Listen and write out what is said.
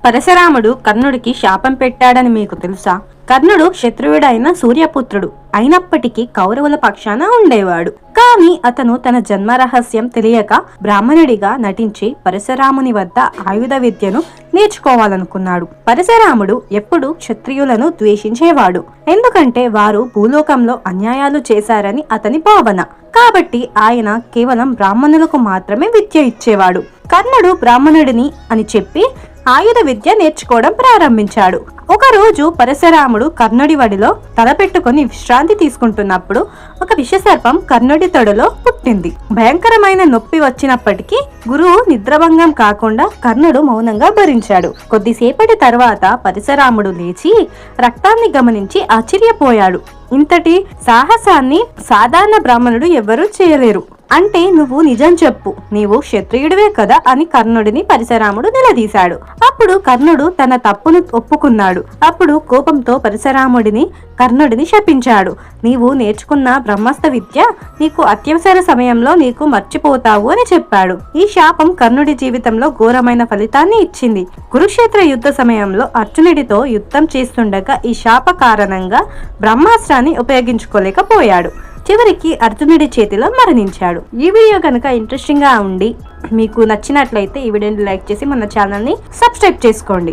పరశురాముడు కర్ణుడికి శాపం పెట్టాడని మీకు తెలుసా? కర్ణుడు క్షత్రియుడైన సూర్యపుత్రుడు అయినప్పటికీ కౌరవుల పక్షాన ఉండేవాడు. కానీ అతను తన జన్మ రహస్యం తెలియక బ్రాహ్మణుడిగా నటించి పరశురాముని వద్ద ఆయుధ విద్యను నేర్చుకోవాలనుకున్నాడు. పరశురాముడు ఎప్పుడు క్షత్రియులను ద్వేషించేవాడు, ఎందుకంటే వారు భూలోకంలో అన్యాయాలు చేశారని అతని భావన. కాబట్టి ఆయన కేవలం బ్రాహ్మణులకు మాత్రమే విద్య ఇచ్చేవాడు. కర్ణుడు బ్రాహ్మణుడిని అని చెప్పి ఆయుధ విద్య నేర్చుకోవడం ప్రారంభించాడు. ఒకరోజు పరశురాముడు కర్ణుడి వడిలో తలపెట్టుకుని విశ్రాంతి తీసుకుంటున్నప్పుడు ఒక విషసర్పం కర్ణుడి తొడలో పుట్టింది. భయంకరమైన నొప్పి వచ్చినప్పటికీ గురువు నిద్రభంగం కాకుండా కర్ణుడు మౌనంగా భరించాడు. కొద్దిసేపటి తర్వాత పరశురాముడు లేచి రక్తాన్ని గమనించి ఆశ్చర్యపోయాడు. ఇంతటి సాహసాన్ని సాధారణ బ్రాహ్మణుడు ఎవ్వరూ చేయలేరు. అంటే నువ్వు నిజం చెప్పు, నీవు క్షత్రియుడివే కదా అని కర్ణుడిని పరశురాముడు నిలదీశాడు. అప్పుడు కర్ణుడు తన తప్పును ఒప్పుకున్నాడు. అప్పుడు కోపంతో పరశురాముడిని కర్ణుడిని శపించాడు. నీవు నేర్చుకున్న బ్రహ్మాస్త్ర విద్య నీకు అత్యవసర సమయంలో నీకు మర్చిపోతావు అని చెప్పాడు. ఈ శాపం కర్ణుడి జీవితంలో ఘోరమైన ఫలితాన్ని ఇచ్చింది. కురుక్షేత్ర యుద్ధ సమయంలో అర్జునుడితో యుద్ధం చేస్తుండగా ఈ శాప కారణంగా బ్రహ్మాస్త్రాన్ని ఉపయోగించుకోలేకపోయాడు. చివరికి అర్జునుడి చేతిలో మరణించాడు. ఈ వీడియో కనుక ఇంట్రెస్టింగ్ గా ఉండి మీకు నచ్చినట్లయితే ఈ వీడియోని లైక్ చేసి మన ఛానల్ ని సబ్స్క్రైబ్ చేసుకోండి.